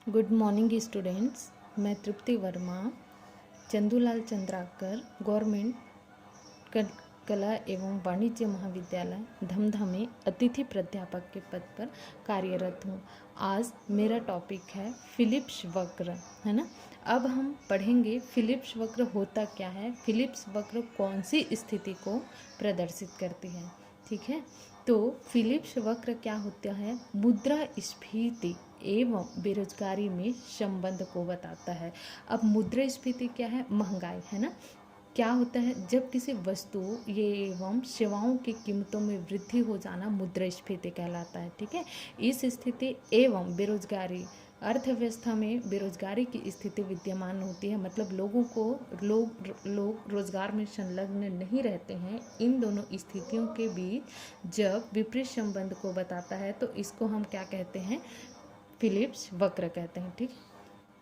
Good morning students. मैं तृप्ति Verma Chandulal Chandrakar government कला एवं वाणिज्य महाविद्यालय धमधा में अतिथि प्राध्यापक के पद पर कार्यरत हूँ। आज मेरा टॉपिक है फिलिप्स वक्र, है ना। अब हम पढ़ेंगे फिलिप्स वक्र होता क्या है, फिलिप्स वक्र कौन सी स्थिति को प्रदर्शित करती है। ठीक है, तो फिलिप्स वक्र क्या होता है, मुद्रास्फीति एवं बेरोजगारी में संबंध को बताता है। अब मुद्रास्फीति क्या है, महंगाई, है ना। क्या होता है, जब किसी वस्तु ये एवं सेवाओं की कीमतों में वृद्धि हो जाना मुद्रास्फीति कहलाता है। ठीक है, इस स्थिति एवं बेरोजगारी, अर्थव्यवस्था में बेरोजगारी की स्थिति विद्यमान होती है, मतलब लोग रोजगार में संलग्न नहीं रहते हैं। इन दोनों स्थितियों के बीच जब विपरीत संबंध को बताता है तो इसको हम क्या कहते हैं, फिलिप्स वक्र कहते हैं। ठीक,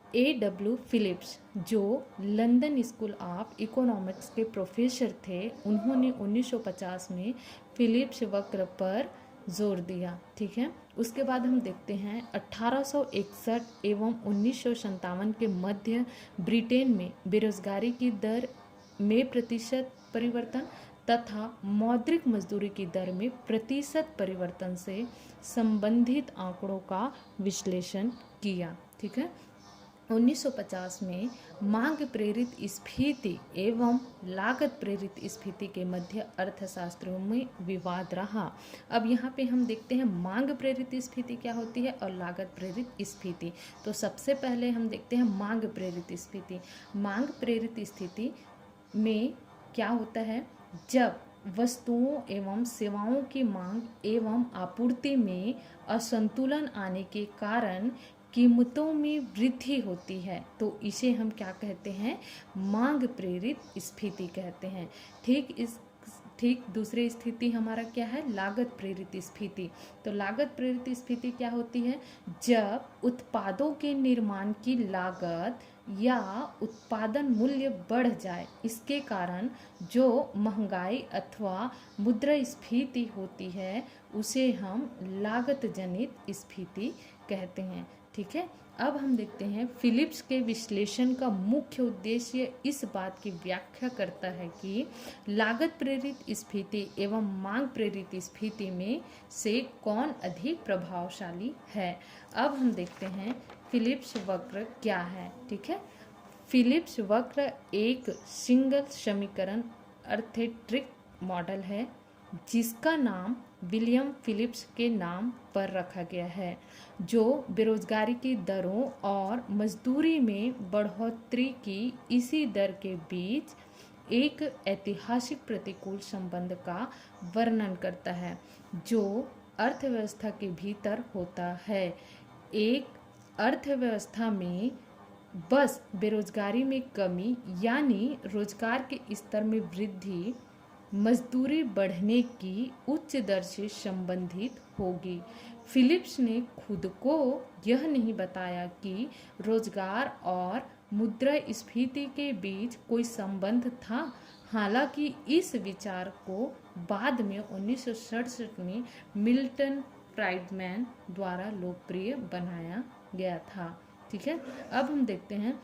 A.W. फिलिप्स जो लंदन स्कूल ऑफ इकोनॉमिक्स के प्रोफेसर थे, उन्होंने 1950 में फिलिप्स वक्र पर जोर दिया। ठीक है, उसके बाद हम देखते हैं 1861 एवं 1957 के मध्य ब्रिटेन में बेरोजगारी की दर में प्रतिशत परिवर्तन तथा मौद्रिक मजदूरी की दर में प्रतिशत परिवर्तन से संबंधित आंकड़ों का विश्लेषण किया। ठीक है, 1950 में मांग प्रेरित स्फीति एवं लागत प्रेरित स्फीति के मध्य अर्थशास्त्रियों में विवाद रहा। अब यहाँ पे हम देखते हैं मांग प्रेरित स्फीति क्या होती है और लागत प्रेरित स्फीति। तो सबसे पहले हम देखते हैं मांग प्रेरित स्फीति। मांग प्रेरित स्थिति में क्या होता है, जब वस्तुओं एवं सेवाओं की मांग एवं आपूर्ति में असंतुलन आने के कारण कीमतों में वृद्धि होती है, तो इसे हम क्या कहते हैं, मांग प्रेरित स्फीति कहते हैं। ठीक दूसरी स्थिति हमारा क्या है, लागत प्रेरित स्फीति। तो लागत प्रेरित स्फीति क्या होती है, जब उत्पादों के निर्माण की लागत या उत्पादन मूल्य बढ़ जाए, इसके कारण जो महंगाई अथवा मुद्रास्फीति होती है उसे हम लागत जनित स्फीति कहते हैं। ठीक है, अब हम देखते हैं फिलिप्स के विश्लेषण का मुख्य उद्देश्य इस बात की व्याख्या करता है कि लागत प्रेरित स्फीति एवं मांग प्रेरित स्फीति में से कौन अधिक प्रभावशाली है। अब हम देखते हैं फिलिप्स वक्र क्या है। ठीक है, फिलिप्स वक्र एक सिंगल समीकरण अर्थेट्रिक मॉडल है जिसका नाम विलियम फिलिप्स के नाम पर रखा गया है, जो बेरोजगारी की दरों और मजदूरी में बढ़ोतरी की इसी दर के बीच एक ऐतिहासिक प्रतिकूल संबंध का वर्णन करता है, जो अर्थव्यवस्था के भीतर होता है। एक अर्थव्यवस्था में बस बेरोजगारी में कमी यानी रोजगार के स्तर में वृद्धि मजदूरी बढ़ने की उच्च दर से संबंधित होगी। फिलिप्स ने खुद को यह नहीं बताया कि रोजगार और मुद्रास्फीति के बीच कोई संबंध था। हालांकि इस विचार को बाद में 1967 में मिल्टन फ्राइडमैन द्वारा लोकप्रिय बनाया गया था। ठीक है, अब हम देखते हैं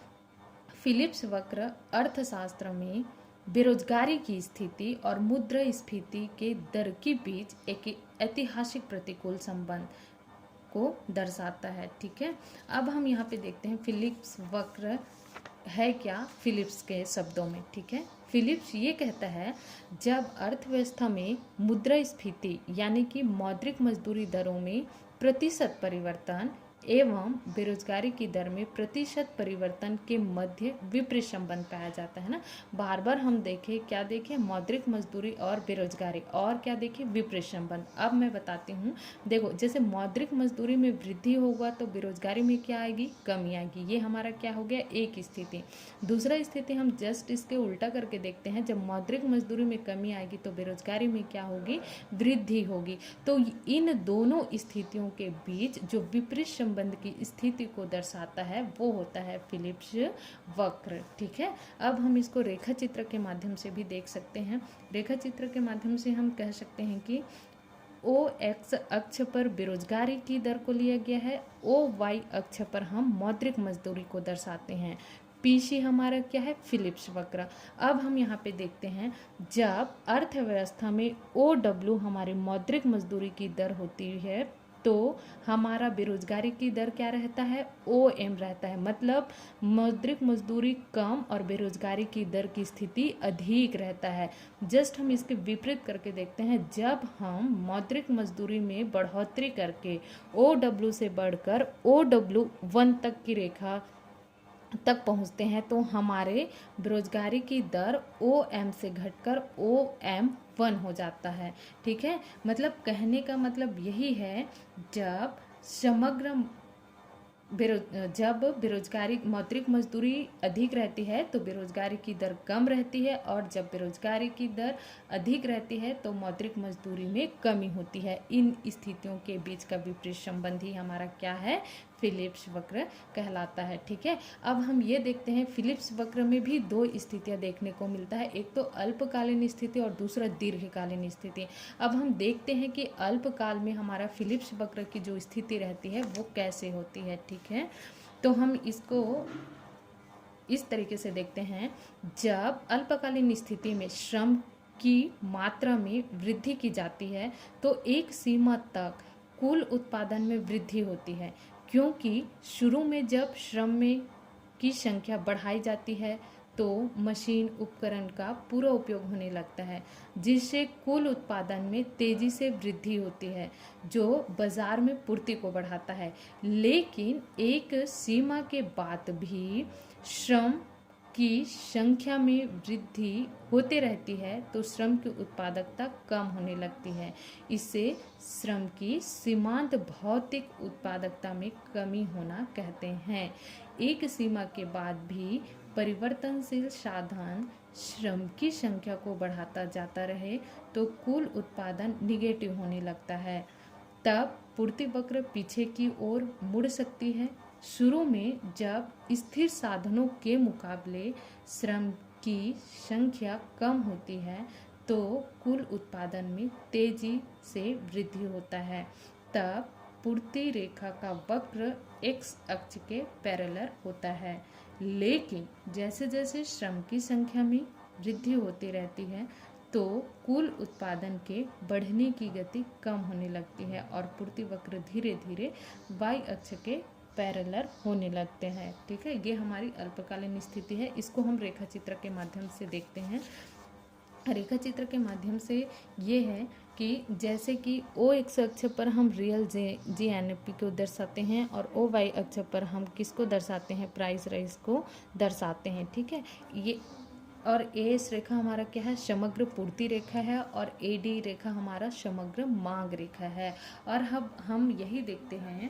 फिलिप्स वक्र अर्थशास्त्र में बेरोजगारी की स्थिति और मुद्रास्फीति के दर के बीच एक ऐतिहासिक प्रतिकूल संबंध को दर्शाता है। ठीक है, अब हम यहाँ पे देखते हैं फिलिप्स वक्र है क्या फिलिप्स के शब्दों में। ठीक है, फिलिप्स ये कहता है, जब अर्थव्यवस्था में मुद्रास्फीति यानी कि मौद्रिक मजदूरी दरों में प्रतिशत परिवर्तन एवं बेरोजगारी की दर में प्रतिशत परिवर्तन के मध्य विपरीत संबंध पाया जाता है ना। बार बार हम देखें, क्या देखें, मौद्रिक मजदूरी और बेरोजगारी, और क्या देखें, विपरीत संबंध। अब मैं बताती हूँ, देखो जैसे मौद्रिक मजदूरी में वृद्धि होगा तो बेरोजगारी में क्या आएगी, कमी आएगी। ये हमारा क्या हो गया, एक स्थिति। दूसरा स्थिति हम जस्ट इसके उल्टा करके देखते हैं, जब मौद्रिक मजदूरी में कमी आएगी तो बेरोजगारी में क्या होगी, वृद्धि होगी। तो इन दोनों स्थितियों के बीच जो विपरीत संबंध की स्थिति को दर्शाता है वो होता है फिलिप्स वक्र। ठीक है, अब हम इसको रेखा चित्र के माध्यम से भी देख सकते हैं। रेखा चित्र के माध्यम से हम कह सकते हैं कि ओ एक्स अक्ष पर बेरोजगारी की दर को लिया गया है, ओ वाई अक्ष पर हम मौद्रिक मजदूरी को दर्शाते हैं। पीसी हमारा क्या है, फिलिप्स वक्र। अब हम यहाँ पे देखते हैं, जब अर्थव्यवस्था में ओ डब्ल्यू हमारी मौद्रिक मजदूरी की दर होती है तो हमारा बेरोजगारी की दर क्या रहता है, ओ एम रहता है। मतलब मौद्रिक मजदूरी कम और बेरोजगारी की दर की स्थिति अधिक रहता है। जस्ट हम इसके विपरीत करके देखते हैं, जब हम मौद्रिक मजदूरी में बढ़ोतरी करके ओ डब्ल्यू से बढ़कर ओ डब्ल्यू 1 तक की रेखा तक पहुंचते हैं तो हमारे बेरोजगारी की दर ओ एम से घटकर ओ एम 1 हो जाता है। ठीक है, मतलब कहने का मतलब यही है, जब समग्र जब बेरोजगारी मौद्रिक मजदूरी अधिक रहती है तो बेरोजगारी की दर कम रहती है, और जब बेरोजगारी की दर अधिक रहती है तो मौद्रिक मजदूरी में कमी होती है। इन स्थितियों के बीच का विपरीत संबंध ही हमारा क्या है, फिलिप्स वक्र कहलाता है। ठीक है, अब हम ये देखते हैं फिलिप्स वक्र में भी दो स्थितियां देखने को मिलता है, एक तो अल्पकालीन स्थिति और दूसरा दीर्घकालीन स्थिति। अब हम देखते हैं कि अल्पकाल में हमारा फिलिप्स वक्र की जो स्थिति रहती है वो कैसे होती है। ठीक है, तो हम इसको इस तरीके से देखते हैं, जब अल्पकालीन स्थिति में श्रम की मात्रा में वृद्धि की जाती है तो एक सीमा तक कुल उत्पादन में वृद्धि होती है, क्योंकि शुरू में जब श्रम में की संख्या बढ़ाई जाती है तो मशीन उपकरण का पूरा उपयोग होने लगता है, जिससे कुल उत्पादन में तेजी से वृद्धि होती है, जो बाजार में पूर्ति को बढ़ाता है। लेकिन एक सीमा के बाद भी श्रम की संख्या में वृद्धि होते रहती है तो श्रम की उत्पादकता कम होने लगती है। इससे श्रम की सीमांत भौतिक उत्पादकता में कमी होना कहते हैं। एक सीमा के बाद भी परिवर्तनशील साधन श्रम की संख्या को बढ़ाता जाता रहे तो कुल उत्पादन निगेटिव होने लगता है। तब पूर्ति वक्र पीछे की ओर मुड़ सकती है। शुरू में जब स्थिर साधनों के मुकाबले श्रम की संख्या कम होती है तो कुल उत्पादन में तेजी से वृद्धि होता है। तब पूर्ति रेखा का वक्र एक्स अक्ष के पैरेलल होता है। लेकिन जैसे जैसे श्रम की संख्या में वृद्धि होती रहती है तो कुल उत्पादन के बढ़ने की गति कम होने लगती है और पूर्ति वक्र धीरे धीरे वाई अक्ष के पैरेलल होने लगते हैं। ठीक है, ये हमारी अल्पकालीन स्थिति है। इसको हम रेखा चित्र के माध्यम से देखते हैं। रेखा चित्र के माध्यम से ये है कि जैसे कि ओ एक्स अक्ष पर हम रियल जीएनपी को दर्शाते हैं और ओ वाई अक्ष पर हम किसको दर्शाते हैं, प्राइस राइज को दर्शाते हैं। ठीक है, ये और एस रेखा हमारा क्या है, समग्र पूर्ति रेखा है, और एडी रेखा हमारा समग्र मांग रेखा है। और हम यही देखते हैं,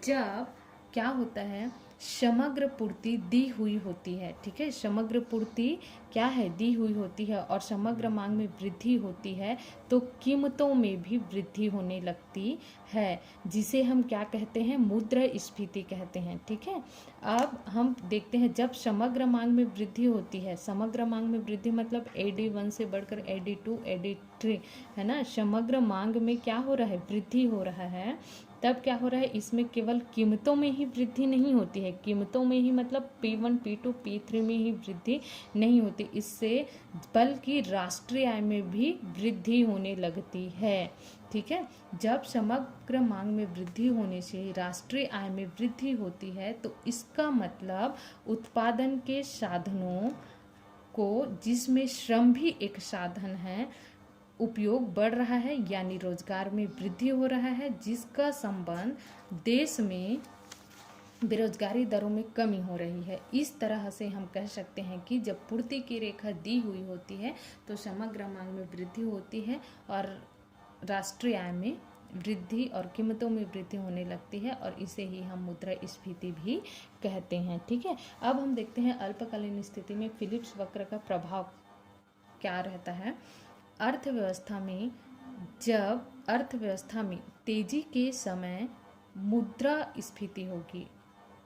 जब क्या होता है, समग्र पूर्ति दी हुई होती है। ठीक है, समग्र पूर्ति क्या है, दी हुई होती है और समग्र मांग में वृद्धि होती है तो कीमतों में भी वृद्धि होने लगती है, जिसे हम क्या कहते हैं, मुद्रास्फीति कहते हैं। ठीक है, अब हम देखते हैं, जब समग्र मांग में वृद्धि होती है, समग्र मांग में वृद्धि मतलब AD1 से बढ़कर AD2 AD3 है ना, समग्र मांग में क्या हो रहा है, वृद्धि हो रहा है। तब क्या हो रहा है, इसमें केवल कीमतों में ही वृद्धि नहीं होती है, कीमतों में ही मतलब P1 P2 P3 में ही वृद्धि नहीं होती, इससे बल्कि राष्ट्रीय आय में भी वृद्धि होने लगती है। ठीक है, जब समग्र मांग में वृद्धि होने से राष्ट्रीय आय में वृद्धि होती है तो इसका मतलब उत्पादन के साधनों को, जिसमें श्रम भी एक साधन है, उपयोग बढ़ रहा है, यानी रोजगार में वृद्धि हो रहा है, जिसका संबंध देश में बेरोजगारी दरों में कमी हो रही है। इस तरह से हम कह सकते हैं कि जब पूर्ति की रेखा दी हुई होती है तो समग्र मांग में वृद्धि होती है और राष्ट्रीय आय में वृद्धि और कीमतों में वृद्धि होने लगती है, और इसे ही हम मुद्रास्फीति भी कहते हैं। ठीक है, अब हम देखते हैं अल्पकालीन स्थिति में फिलिप्स वक्र का प्रभाव क्या रहता है। अर्थव्यवस्था में, जब अर्थव्यवस्था में तेजी के समय मुद्रास्फीति होगी,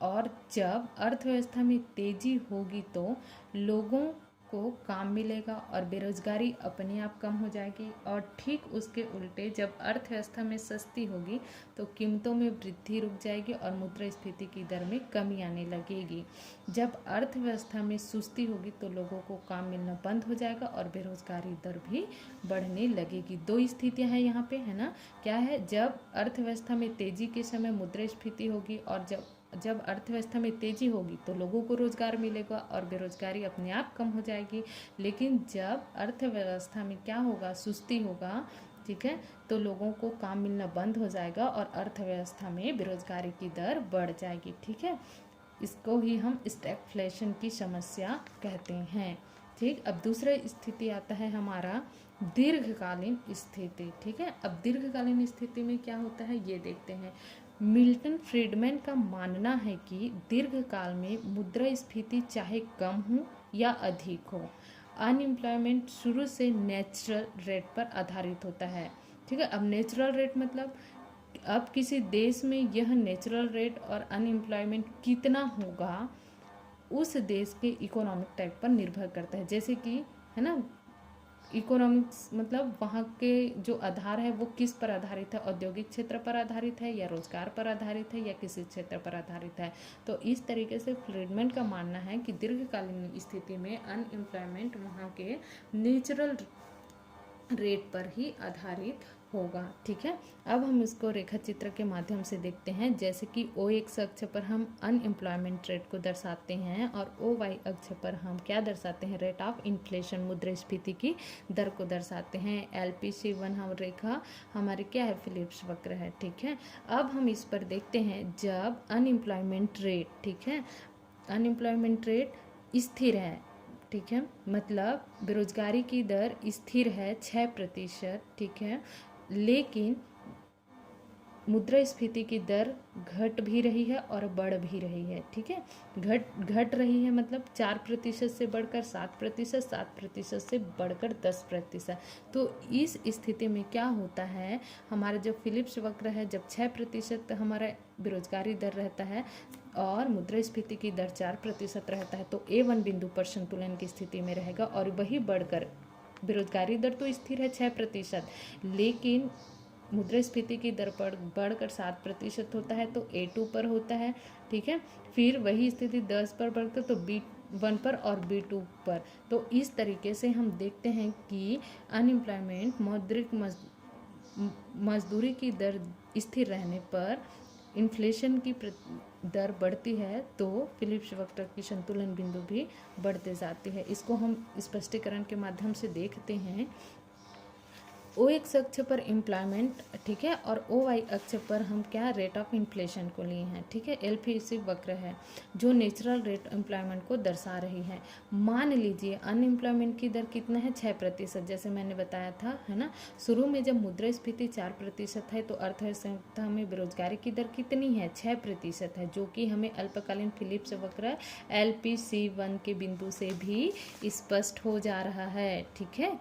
और जब अर्थव्यवस्था में तेजी होगी तो लोगों को काम मिलेगा और बेरोजगारी अपने आप कम हो जाएगी। और ठीक उसके उल्टे जब अर्थव्यवस्था में सस्ती होगी तो कीमतों में वृद्धि रुक जाएगी और मुद्रास्फीति की दर में कमी आने लगेगी। जब अर्थव्यवस्था में सुस्ती होगी तो लोगों को काम मिलना बंद हो जाएगा और बेरोजगारी दर भी बढ़ने लगेगी। दो स्थितियां हैं यहाँ पे, है ना। क्या है, जब अर्थव्यवस्था में तेजी के समय मुद्रास्फीति होगी और जब अर्थव्यवस्था में तेजी होगी तो लोगों को रोजगार मिलेगा और बेरोजगारी अपने आप कम हो जाएगी। लेकिन जब अर्थव्यवस्था में क्या होगा, सुस्ती होगा, ठीक है, तो लोगों को काम मिलना बंद हो जाएगा और अर्थव्यवस्था में बेरोजगारी की दर बढ़ जाएगी। ठीक है, इसको ही हम स्टैगफ्लेशन की समस्या कहते हैं। ठीक, अब दूसरा स्थिति आता है हमारा दीर्घकालीन स्थिति। ठीक है, अब दीर्घकालीन स्थिति में क्या होता है ये देखते हैं। मिल्टन फ्रीडमैन का मानना है कि दीर्घकाल में मुद्रास्फीति चाहे कम हो या अधिक हो, अनएम्प्लॉयमेंट शुरू से नेचुरल रेट पर आधारित होता है। ठीक है, अब नेचुरल रेट मतलब अब किसी देश में यह नेचुरल रेट और अनएम्प्लॉयमेंट कितना होगा उस देश के इकोनॉमिक टाइप पर निर्भर करता है। जैसे कि, है ना, इकोनॉमिक्स मतलब वहाँ के जो आधार है वो किस पर आधारित है, औद्योगिक क्षेत्र पर आधारित है या रोजगार पर आधारित है या किसी क्षेत्र पर आधारित है। तो इस तरीके से फ्रीडमैन का मानना है कि दीर्घकालीन स्थिति में अनएम्प्लॉयमेंट वहाँ के नेचुरल रेट पर ही आधारित होगा। ठीक है, अब हम इसको रेखा चित्र के माध्यम से देखते हैं। जैसे कि ओ एक्स अक्ष पर हम अनएम्प्लॉयमेंट रेट को दर्शाते हैं और ओ वाई अक्ष पर हम क्या दर्शाते हैं, रेट ऑफ इन्फ्लेशन, मुद्रास्फीति की दर को दर्शाते हैं। LPC1 हम रेखा हमारी क्या है, फिलिप्स वक्र है। ठीक है, अब हम इस पर देखते हैं जब अनएम्प्लॉयमेंट रेट, ठीक है, अनएम्प्लॉयमेंट रेट स्थिर है, ठीक है, मतलब बेरोजगारी की दर स्थिर है 6%, ठीक है, लेकिन मुद्रास्फीति की दर घट भी रही है और बढ़ भी रही है। ठीक है, घट रही है मतलब 4% से बढ़कर 7%, 7% से बढ़कर 10%। तो इस स्थिति में क्या होता है, हमारा जो फिलिप्स वक्र है, जब 6% हमारा बेरोजगारी दर रहता है और मुद्रास्फीति की दर 4% रहता है तो A1 बिंदु पर संतुलन की स्थिति में रहेगा और वही बढ़कर, बेरोजगारी दर तो स्थिर है 6%, लेकिन मुद्रास्फीति की दर पर बढ़कर 7% होता है तो A2 पर होता है। ठीक है, फिर वही स्थिति 10 पर बढ़कर तो B1 पर और B2 पर। तो इस तरीके से हम देखते हैं कि अनएम्प्लॉयमेंट, मौद्रिक मजदूरी की दर स्थिर रहने पर इन्फ्लेशन की दर बढ़ती है तो फिलिप्स वक्र की संतुलन बिंदु भी बढ़ते जाती है। इसको हम स्पष्टीकरण के माध्यम से देखते हैं। ओ एक्स अक्ष पर एम्प्लॉयमेंट, ठीक है, और ओ वाई अक्ष पर हम क्या, रेट ऑफ इन्फ्लेशन को लिए हैं। ठीक है, LPC वक्र है जो नेचुरल रेट एम्प्लॉयमेंट को दर्शा रही है। मान लीजिए अनएम्प्लॉयमेंट की दर कितना है, 6%, जैसे मैंने बताया था, है ना। शुरू में जब मुद्रास्फीति 4% है तो अर्थव्यवस्था में बेरोजगारी की दर कितनी है, 6% है, जो कि हमें अल्पकालीन फिलिप्स वक्र LPC1 के बिंदु से भी स्पष्ट हो जा रहा है। ठीक है,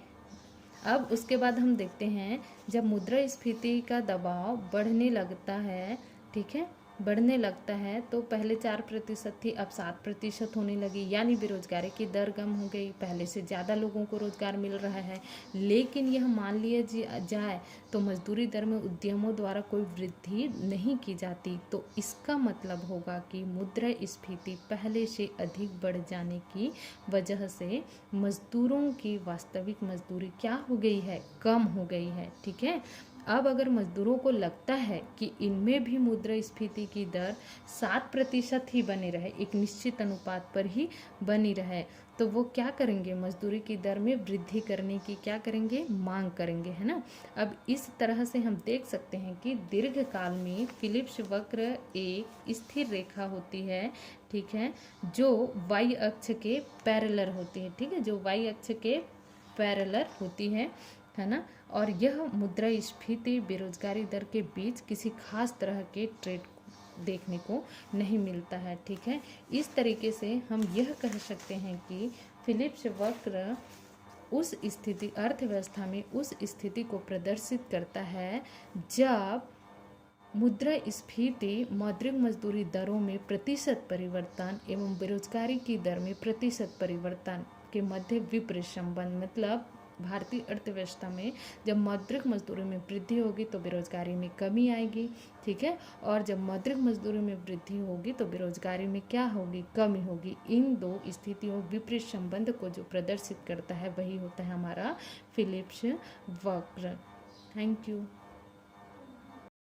अब उसके बाद हम देखते हैं जब मुद्रास्फीति का दबाव बढ़ने लगता है, ठीक है, बढ़ने लगता है तो पहले 4% थी, अब 7% होने लगी, यानी बेरोजगारी की दर कम हो गई, पहले से ज़्यादा लोगों को रोजगार मिल रहा है। लेकिन यह मान लिया जाए तो मजदूरी दर में उद्यमों द्वारा कोई वृद्धि नहीं की जाती, तो इसका मतलब होगा कि मुद्रास्फीति पहले से अधिक बढ़ जाने की वजह से मजदूरों की वास्तविक मजदूरी क्या हो गई है, कम हो गई है। ठीक है, अब अगर मजदूरों को लगता है कि इनमें भी मुद्रास्फीति की दर 7% ही बने रहे, एक निश्चित अनुपात पर ही बनी रहे, तो वो क्या करेंगे, मजदूरी की दर में वृद्धि करने की क्या करेंगे, मांग करेंगे, है ना। अब इस तरह से हम देख सकते हैं कि दीर्घकाल में फिलिप्स वक्र एक स्थिर रेखा होती है, ठीक है, जो वाई अक्ष के पैरेलल होती है। ठीक है, जो वाई अक्ष के पैरेलल होती है ना, और यह मुद्रास्फीति बेरोजगारी दर के बीच किसी खास तरह के ट्रेड देखने को नहीं मिलता है। ठीक है, इस तरीके से हम यह कह सकते हैं कि फिलिप्स वक्र उस स्थिति, अर्थव्यवस्था में उस स्थिति को प्रदर्शित करता है जब मुद्रास्फीति मौद्रिक मजदूरी दरों में प्रतिशत परिवर्तन एवं बेरोजगारी की दर में प्रतिशत परिवर्तन के मध्य विपरीत संबंध, मतलब भारतीय अर्थव्यवस्था में जब मौद्रिक मजदूरी में वृद्धि होगी तो बेरोजगारी में कमी आएगी, ठीक है। और जब मौद्रिक मजदूरी में वृद्धि होगी तो बेरोजगारी में क्या होगी, कमी होगी। इन दो स्थितियों विपरीत संबंध को जो प्रदर्शित करता है वही होता है हमारा फिलिप्स वक्र। Thank you.